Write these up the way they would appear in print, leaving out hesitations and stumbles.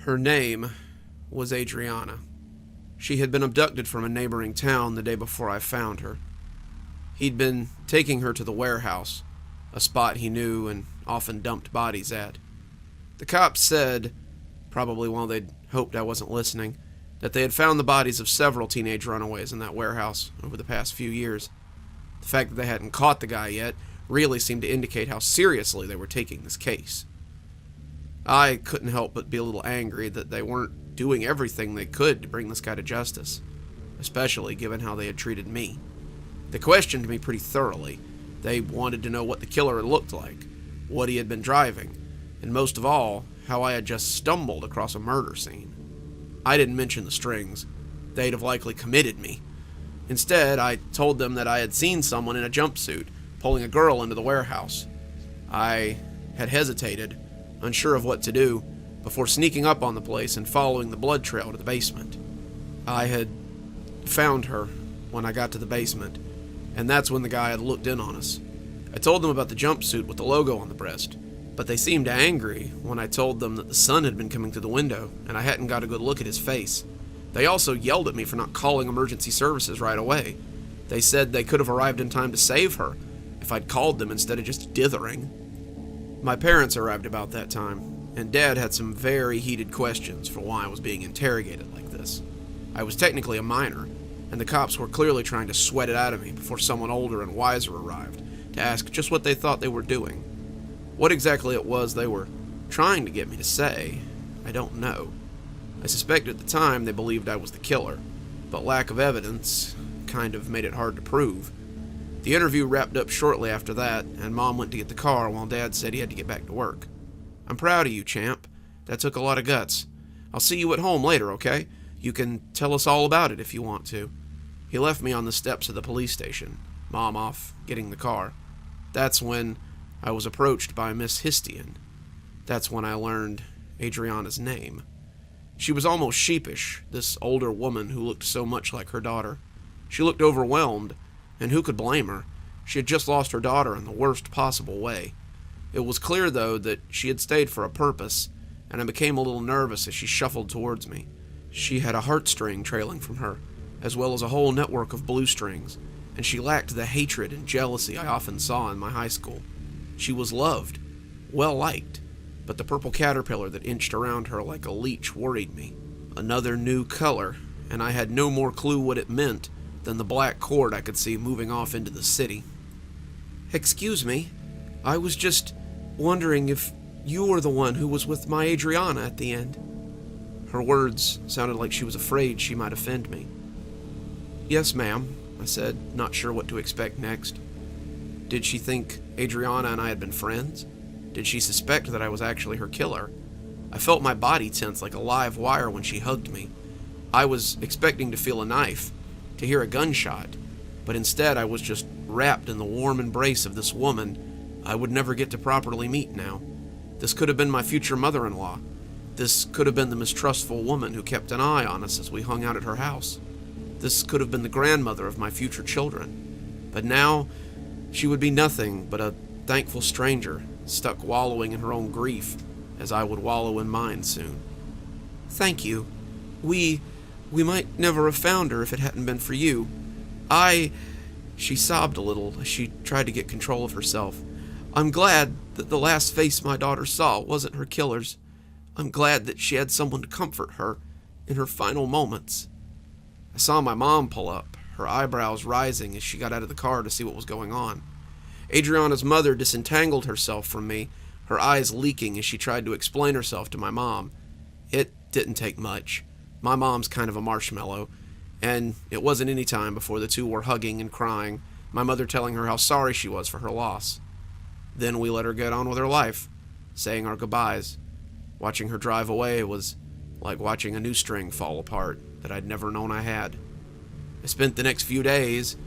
Her name was Adriana. She had been abducted from a neighboring town the day before I found her. He'd been taking her to the warehouse, a spot he knew and often dumped bodies at. The cops said, probably while they'd hoped I wasn't listening, that they had found the bodies of several teenage runaways in that warehouse over the past few years. The fact that they hadn't caught the guy yet really seemed to indicate how seriously they were taking this case. I couldn't help but be a little angry that they weren't doing everything they could to bring this guy to justice, especially given how they had treated me. They questioned me pretty thoroughly. They wanted to know what the killer had looked like, what he had been driving, and most of all, how I had just stumbled across a murder scene. I didn't mention the strings. They'd have likely committed me. Instead, I told them that I had seen someone in a jumpsuit pulling a girl into the warehouse. I had hesitated, unsure of what to do, before sneaking up on the place and following the blood trail to the basement. I had found her when I got to the basement, and that's when the guy had looked in on us. I told them about the jumpsuit with the logo on the breast, but they seemed angry when I told them that the sun had been coming through the window and I hadn't got a good look at his face. They also yelled at me for not calling emergency services right away. They said they could have arrived in time to save her if I'd called them instead of just dithering. My parents arrived about that time, and Dad had some very heated questions for why I was being interrogated like this. I was technically a minor, and the cops were clearly trying to sweat it out of me before someone older and wiser arrived to ask just what they thought they were doing. What exactly it was they were trying to get me to say, I don't know. I suspect at the time they believed I was the killer, but lack of evidence kind of made it hard to prove. The interview wrapped up shortly after that, and Mom went to get the car while Dad said he had to get back to work. I'm proud of you, champ. That took a lot of guts. I'll see you at home later, okay? You can tell us all about it if you want to. He left me on the steps of the police station, Mom off getting the car. That's when I was approached by Miss Histian. That's when I learned Adriana's name. She was almost sheepish, this older woman who looked so much like her daughter. She looked overwhelmed, and who could blame her? She had just lost her daughter in the worst possible way. It was clear, though, that she had stayed for a purpose, and I became a little nervous as she shuffled towards me. She had a heartstring trailing from her, as well as a whole network of blue strings, and she lacked the hatred and jealousy I often saw in my high school. She was loved, well-liked, but the purple caterpillar that inched around her like a leech worried me. Another new color, and I had no more clue what it meant than the black cord I could see moving off into the city. Excuse me, I was just wondering if you were the one who was with my Adriana at the end. Her words sounded like she was afraid she might offend me. Yes, ma'am, I said, not sure what to expect next. Did she think Adriana and I had been friends? Did she suspect that I was actually her killer? I felt my body tense like a live wire when she hugged me. I was expecting to feel a knife, to hear a gunshot, but instead I was just wrapped in the warm embrace of this woman I would never get to properly meet now. This could have been my future mother-in-law. This could have been the mistrustful woman who kept an eye on us as we hung out at her house. This could have been the grandmother of my future children. But now, she would be nothing but a thankful stranger, stuck wallowing in her own grief, as I would wallow in mine soon. Thank you. We might never have found her if it hadn't been for you. She sobbed a little as she tried to get control of herself. I'm glad that the last face my daughter saw wasn't her killer's. I'm glad that she had someone to comfort her in her final moments. I saw my mom pull up, her eyebrows rising as she got out of the car to see what was going on. Adriana's mother disentangled herself from me, her eyes leaking as she tried to explain herself to my mom. It didn't take much. My mom's kind of a marshmallow, and it wasn't any time before the two were hugging and crying, my mother telling her how sorry she was for her loss. Then we let her get on with her life, saying our goodbyes. Watching her drive away was like watching a new string fall apart that I'd never known I had. I spent the next few days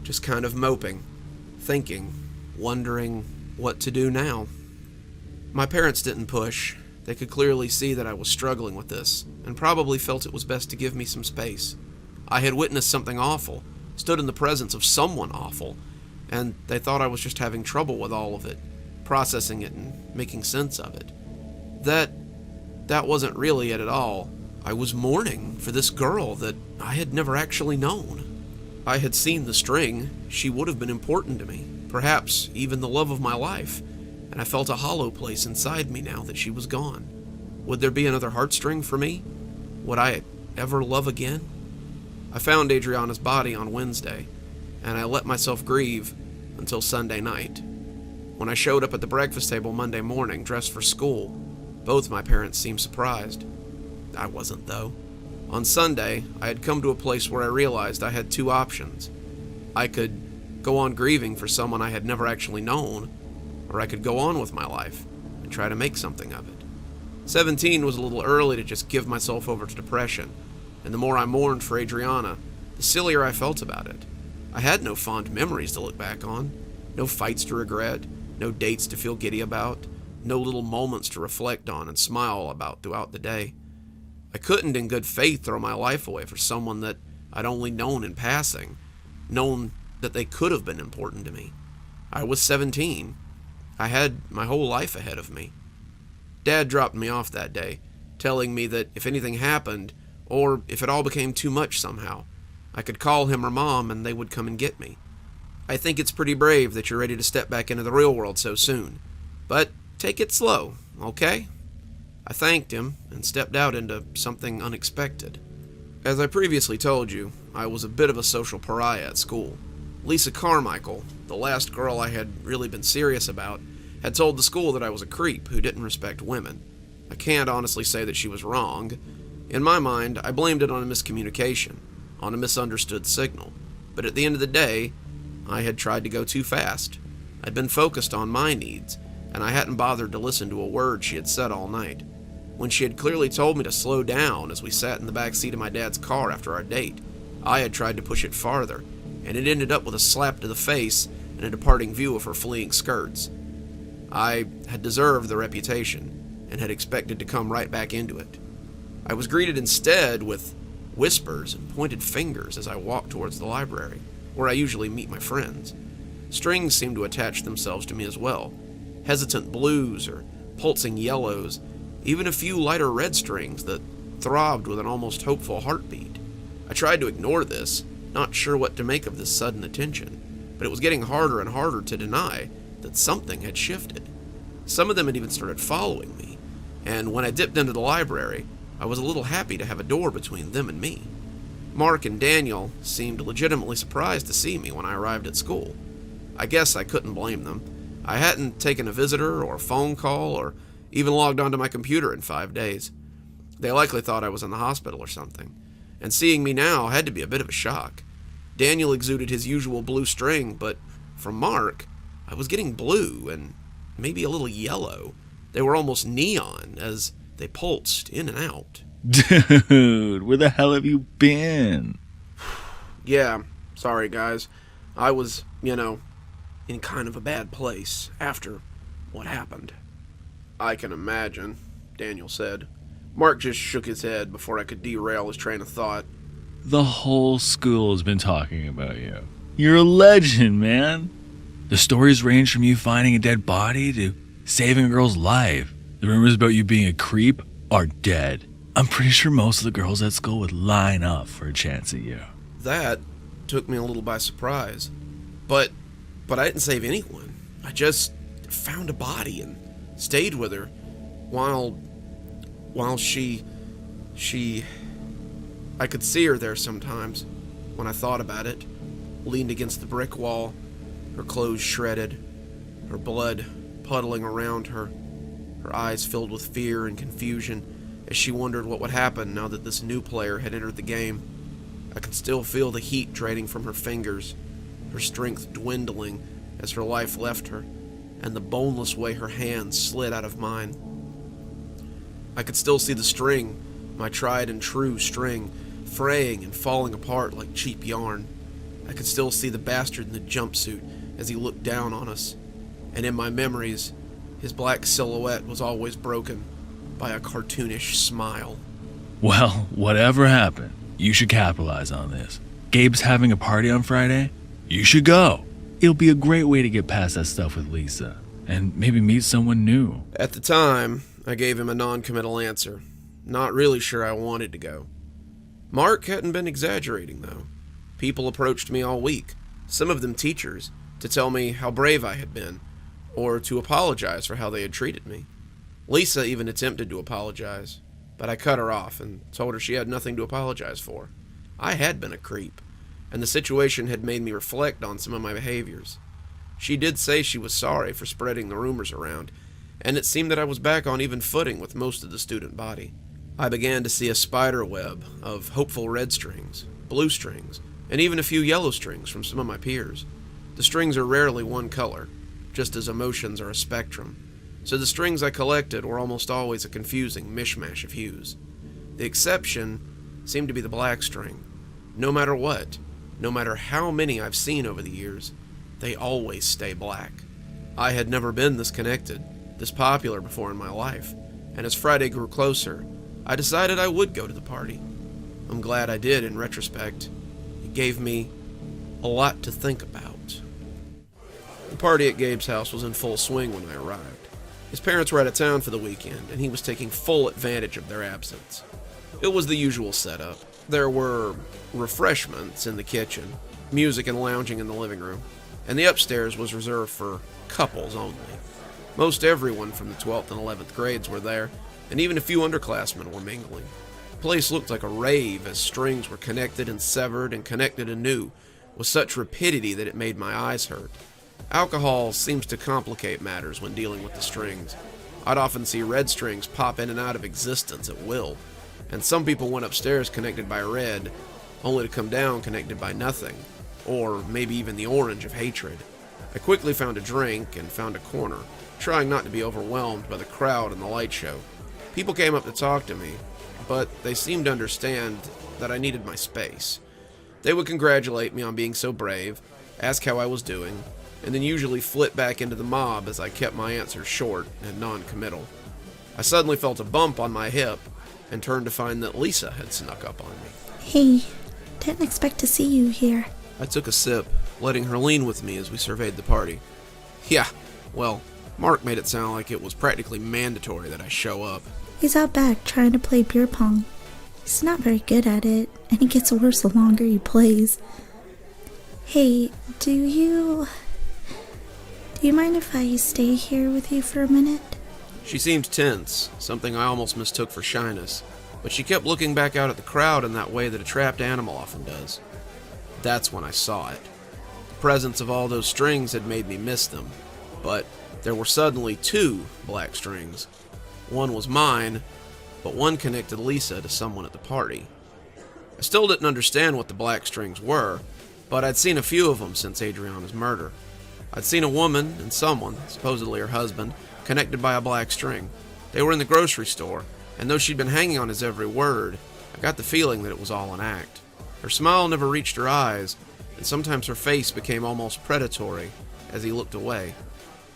just kind of moping, thinking, wondering what to do now. My parents didn't push. They could clearly see that I was struggling with this, and probably felt it was best to give me some space. I had witnessed something awful, stood in the presence of someone awful, and they thought I was just having trouble with all of it, processing it and making sense of it. That that wasn't really it at all. I was mourning for this girl that I had never actually known. I had seen the string. She would have been important to me, perhaps even the love of my life, and I felt a hollow place inside me now that she was gone. Would there be another heartstring for me? Would I ever love again? I found Adriana's body on Wednesday, and I let myself grieve until Sunday night. When I showed up at the breakfast table Monday morning, dressed for school, both my parents seemed surprised. I wasn't, though. On Sunday, I had come to a place where I realized I had two options. I could go on grieving for someone I had never actually known, or I could go on with my life and try to make something of it. 17 was a little early to just give myself over to depression, and the more I mourned for Adriana, the sillier I felt about it. I had no fond memories to look back on, no fights to regret, no dates to feel giddy about, no little moments to reflect on and smile about throughout the day. I couldn't in good faith throw my life away for someone that I'd only known in passing, known that they could have been important to me. I was 17. I had my whole life ahead of me. Dad dropped me off that day, telling me that if anything happened, or if it all became too much somehow, I could call him or Mom and they would come and get me. I think it's pretty brave that you're ready to step back into the real world so soon, but take it slow, okay? I thanked him and stepped out into something unexpected. As I previously told you, I was a bit of a social pariah at school. Lisa Carmichael, the last girl I had really been serious about, had told the school that I was a creep who didn't respect women. I can't honestly say that she was wrong. In my mind, I blamed it on a miscommunication, on a misunderstood signal. But at the end of the day, I had tried to go too fast. I'd been focused on my needs, and I hadn't bothered to listen to a word she had said all night. When she had clearly told me to slow down as we sat in the back seat of my dad's car after our date, I had tried to push it farther, and it ended up with a slap to the face and a departing view of her fleeing skirts. I had deserved the reputation, and had expected to come right back into it. I was greeted instead with whispers and pointed fingers as I walked towards the library, where I usually meet my friends. Strings seemed to attach themselves to me as well, hesitant blues or pulsing yellows, even a few lighter red strings that throbbed with an almost hopeful heartbeat. I tried to ignore this, not sure what to make of this sudden attention, but it was getting harder and harder to deny that something had shifted. Some of them had even started following me, and when I dipped into the library, I was a little happy to have a door between them and me. Mark and Daniel seemed legitimately surprised to see me when I arrived at school. I guess I couldn't blame them. I hadn't taken a visitor or a phone call or even logged onto my computer in 5 days. They likely thought I was in the hospital or something, and seeing me now had to be a bit of a shock. Daniel exuded his usual blue string, but from Mark, I was getting blue and maybe a little yellow. They were almost neon as they pulsed in and out. Dude, where the hell have you been? Yeah, sorry guys. I was, in kind of a bad place after what happened. I can imagine, Daniel said. Mark just shook his head before I could derail his train of thought. The whole school has been talking about you. You're a legend, man. The stories range from you finding a dead body to saving a girl's life. The rumors about you being a creep are dead. I'm pretty sure most of the girls at school would line up for a chance at you. That took me a little by surprise. But I didn't save anyone. I just found a body and stayed with her while she I could see her there sometimes when I thought about it, leaned against the brick wall, her clothes shredded, her blood puddling around her, her eyes filled with fear and confusion as she wondered what would happen now that this new player had entered the game. I could still feel the heat draining from her fingers, her strength dwindling as her life left her, and the boneless way her hands slid out of mine. I could still see the string, my tried and true string, fraying and falling apart like cheap yarn. I could still see the bastard in the jumpsuit as he looked down on us, and in my memories, his black silhouette was always broken by a cartoonish smile. Well, whatever happened, you should capitalize on this. Gabe's having a party on Friday. You should go. It'll be a great way to get past that stuff with Lisa, and maybe meet someone new. At the time, I gave him a non-committal answer, not really sure I wanted to go. Mark hadn't been exaggerating, though. People approached me all week, some of them teachers, to tell me how brave I had been, or to apologize for how they had treated me. Lisa even attempted to apologize, but I cut her off and told her she had nothing to apologize for. I had been a creep, and the situation had made me reflect on some of my behaviors. She did say she was sorry for spreading the rumors around, and it seemed that I was back on even footing with most of the student body. I began to see a spider web of hopeful red strings, blue strings, and even a few yellow strings from some of my peers. The strings are rarely one color, just as emotions are a spectrum, so the strings I collected were almost always a confusing mishmash of hues. The exception seemed to be the black string. No matter what, no matter how many I've seen over the years, they always stay black. I had never been this connected, this popular before in my life, and as Friday grew closer, I decided I would go to the party. I'm glad I did in retrospect. It gave me a lot to think about. The party at Gabe's house was in full swing when I arrived. His parents were out of town for the weekend, and he was taking full advantage of their absence. It was the usual setup. There were refreshments in the kitchen, music and lounging in the living room, and the upstairs was reserved for couples only. Most everyone from the 12th and 11th grades were there, and even a few underclassmen were mingling. The place looked like a rave as strings were connected and severed and connected anew with such rapidity that it made my eyes hurt. Alcohol seems to complicate matters when dealing with the strings. I'd often see red strings pop in and out of existence at will, and some people went upstairs connected by red, only to come down connected by nothing, or maybe even the orange of hatred. I quickly found a drink and found a corner, trying not to be overwhelmed by the crowd and the light show. People came up to talk to me, but they seemed to understand that I needed my space. They would congratulate me on being so brave, ask how I was doing, and then usually flip back into the mob as I kept my answers short and non-committal. I suddenly felt a bump on my hip and turned to find that Lisa had snuck up on me. Hey, didn't expect to see you here. I took a sip, letting her lean with me as we surveyed the party. Yeah, well, Mark made it sound like it was practically mandatory that I show up. He's out back trying to play beer pong. He's not very good at it, and it gets worse the longer he plays. Hey, do you mind if I stay here with you for a minute? She seemed tense, something I almost mistook for shyness, but she kept looking back out at the crowd in that way that a trapped animal often does. That's when I saw it. The presence of all those strings had made me miss them, but there were suddenly two black strings. One was mine, but one connected Lisa to someone at the party. I still didn't understand what the black strings were, but I'd seen a few of them since Adriana's murder. I'd seen a woman and someone, supposedly her husband, connected by a black string. They were in the grocery store, and though she'd been hanging on his every word, I got the feeling that it was all an act. Her smile never reached her eyes, and sometimes her face became almost predatory as he looked away.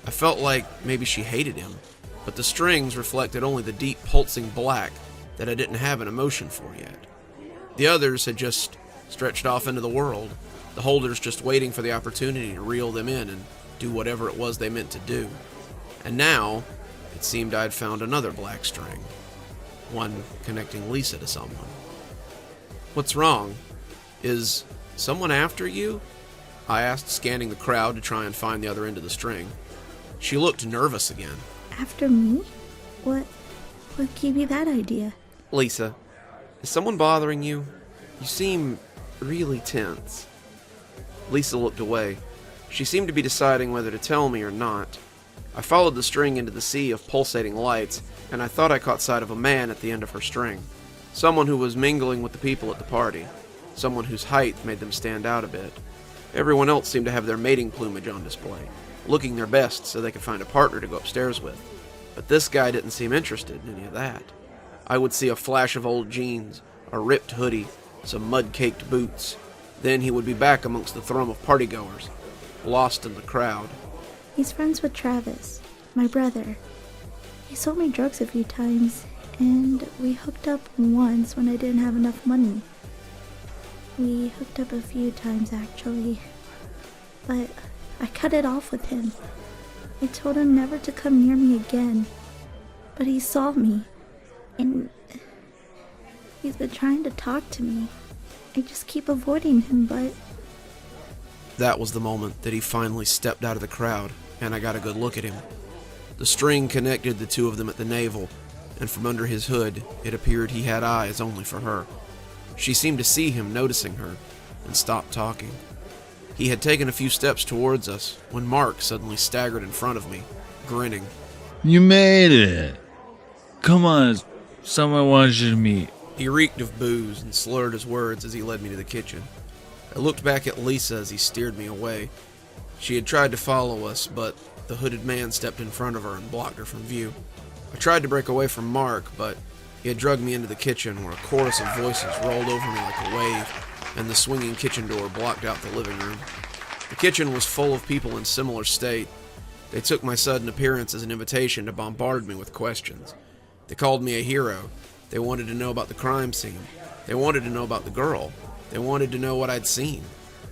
I felt like maybe she hated him, but the strings reflected only the deep pulsing black that I didn't have an emotion for yet. The others had just stretched off into the world, the holders just waiting for the opportunity to reel them in and do whatever it was they meant to do. And now, it seemed I'd found another black string, one connecting Lisa to someone. What's wrong? Is someone after you? I asked, scanning the crowd to try and find the other end of the string. She looked nervous again. After me? What gave you that idea? Lisa, is someone bothering you? You seem really tense. Lisa looked away. She seemed to be deciding whether to tell me or not. I followed the string into the sea of pulsating lights, and I thought I caught sight of a man at the end of her string. Someone who was mingling with the people at the party. Someone whose height made them stand out a bit. Everyone else seemed to have their mating plumage on display, looking their best so they could find a partner to go upstairs with. But this guy didn't seem interested in any of that. I would see a flash of old jeans, a ripped hoodie, some mud-caked boots. Then he would be back amongst the throng of partygoers, lost in the crowd. He's friends with Travis, my brother. He sold me drugs a few times, and we hooked up once when I didn't have enough money. We hooked up a few times, actually, but I cut it off with him. I told him never to come near me again. but he saw me, and he's been trying to talk to me. I just keep avoiding him, but That was the moment that he finally stepped out of the crowd, and I got a good look at him. The string connected the two of them at the navel, and from under his hood, it appeared he had eyes only for her. She seemed to see him noticing her, and stopped talking. He had taken a few steps towards us when Mark suddenly staggered in front of me, grinning. You made it. Come on, someone wants you to meet. He reeked of booze and slurred his words as he led me to the kitchen. I looked back at Lisa as he steered me away. She had tried to follow us, but the hooded man stepped in front of her and blocked her from view. I tried to break away from Mark, but he had dragged me into the kitchen where a chorus of voices rolled over me like a wave, and the swinging kitchen door blocked out the living room. The kitchen was full of people in similar state. They took my sudden appearance as an invitation to bombard me with questions. They called me a hero. They wanted to know about the crime scene. They wanted to know about the girl. They wanted to know what I'd seen.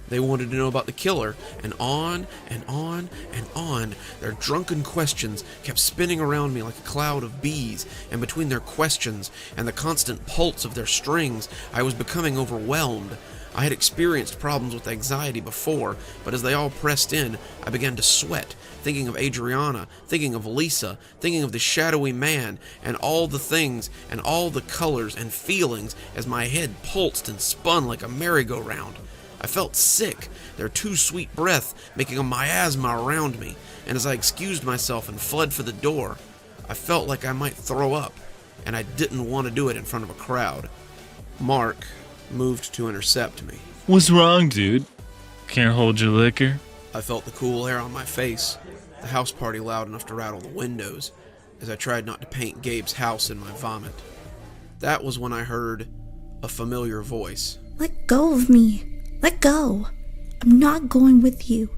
They wanted to know about the killer, and on and on and on. Their drunken questions kept spinning around me like a cloud of bees, and between their questions and the constant pulse of their strings, I was becoming overwhelmed. I had experienced problems with anxiety before, but as they all pressed in, I began to sweat, thinking of Adriana, thinking of Lisa, thinking of the shadowy man, and all the things, and all the colors and feelings as my head pulsed and spun like a merry-go-round. I felt sick, their too sweet breath making a miasma around me, and as I excused myself and fled for the door, I felt like I might throw up, and I didn't want to do it in front of a crowd. Mark moved to intercept me. What's wrong, dude? Can't hold your liquor? I felt the cool air on my face, the house party loud enough to rattle the windows, as I tried not to paint Gabe's house in my vomit. That was when I heard a familiar voice. let go of me. Let go. I'm not going with you.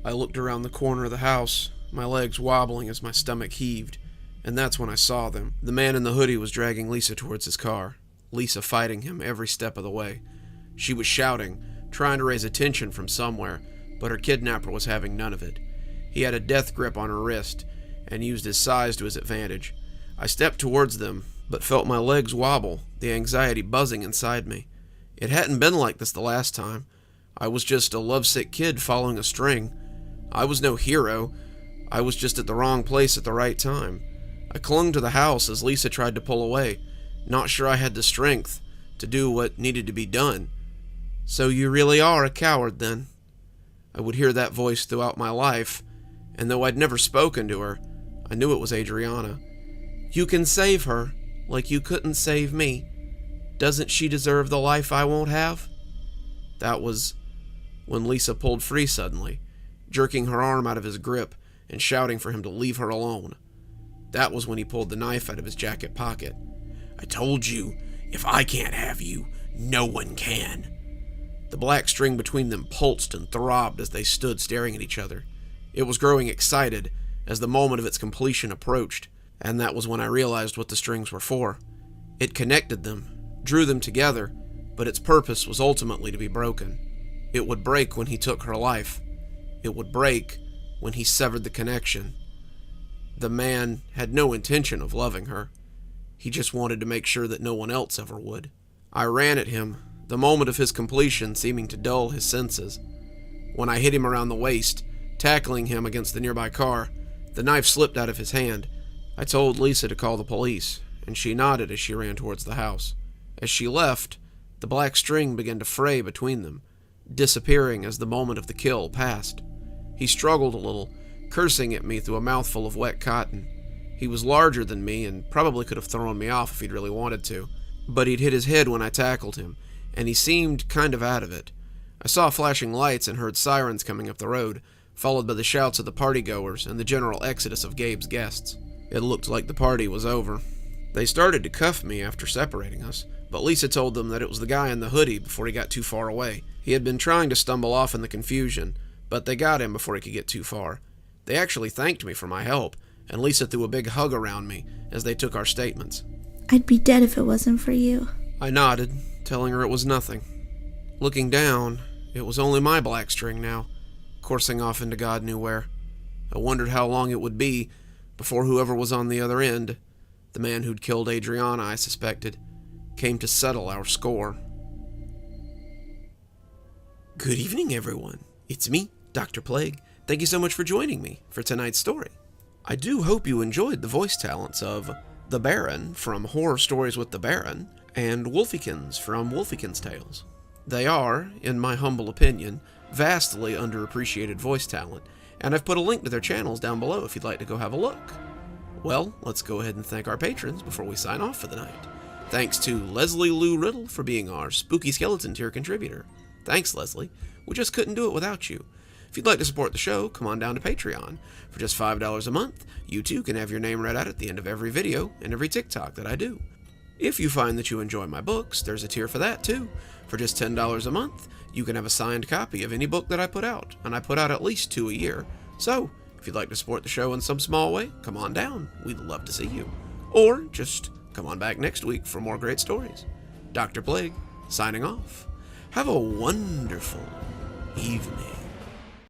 I looked around the corner of the house, my legs wobbling as my stomach heaved, and that's when I saw them. The man in the hoodie was dragging Lisa towards his car, Lisa fighting him every step of the way. She was shouting, trying to raise attention from somewhere, but her kidnapper was having none of it. He had a death grip on her wrist, and used his size to his advantage. I stepped towards them, but felt my legs wobble, the anxiety buzzing inside me. It hadn't been like this the last time. I was just a lovesick kid following a string. I was no hero. I was just at the wrong place at the right time. I clung to the house as Lisa tried to pull away, not sure I had the strength to do what needed to be done. So you really are a coward, then? I would hear that voice throughout my life, and though I'd never spoken to her, I knew it was Adriana. You can save her, like you couldn't save me. Doesn't she deserve the life I won't have? That was when Lisa pulled free suddenly, jerking her arm out of his grip and shouting for him to leave her alone. That was when he pulled the knife out of his jacket pocket. I told you, if I can't have you, no one can. The black string between them pulsed and throbbed as they stood staring at each other. It was growing excited as the moment of its completion approached, and that was when I realized what the strings were for. It connected them, drew them together, but its purpose was ultimately to be broken. It would break when he took her life. It would break when he severed the connection. The man had no intention of loving her. He just wanted to make sure that no one else ever would. I ran at him, the moment of his completion seeming to dull his senses. When I hit him around the waist, tackling him against the nearby car, the knife slipped out of his hand. I told Lisa to call the police, and she nodded as she ran towards the house. As she left, the black string began to fray between them, disappearing as the moment of the kill passed. He struggled a little, cursing at me through a mouthful of wet cotton. He was larger than me and probably could have thrown me off if he'd really wanted to, but he'd hit his head when I tackled him, and he seemed kind of out of it. I saw flashing lights and heard sirens coming up the road, followed by the shouts of the partygoers and the general exodus of Gabe's guests. It looked like the party was over. They started to cuff me after separating us, but Lisa told them that it was the guy in the hoodie before he got too far away. He had been trying to stumble off in the confusion, but they got him before he could get too far. They actually thanked me for my help, and Lisa threw a big hug around me as they took our statements. I'd be dead if it wasn't for you. I nodded, telling her it was nothing. Looking down, it was only my black string now, coursing off into God knew where. I wondered how long it would be before whoever was on the other end The man who'd killed Adriana, I suspected, came to settle our score. Good evening, everyone. It's me, Dr. Plague. Thank you so much for joining me for tonight's story. I do hope you enjoyed the voice talents of the Baron from Horror Stories with the Baron and Wolfykins from Wolfykins Tales. They are, in my humble opinion, vastly underappreciated voice talent, and I've put a link to their channels down below if you'd like to go have a look. Well, let's go ahead and thank our patrons before we sign off for the night. Thanks to Leslie Lou Riddle for being our Spooky Skeleton tier contributor. Thanks, Leslie. We just couldn't do it without you. If you'd like to support the show, come on down to Patreon. For just $5 a month, you too can have your name read out at the end of every video and every TikTok that I do. If you find that you enjoy my books, there's a tier for that too. For just $10 a month, you can have a signed copy of any book that I put out, and I put out at least 2 a year. So, if you'd like to support the show in some small way, come on down. We'd love to see you. Or just come on back next week for more great stories. Dr. Plague, signing off. Have a wonderful evening.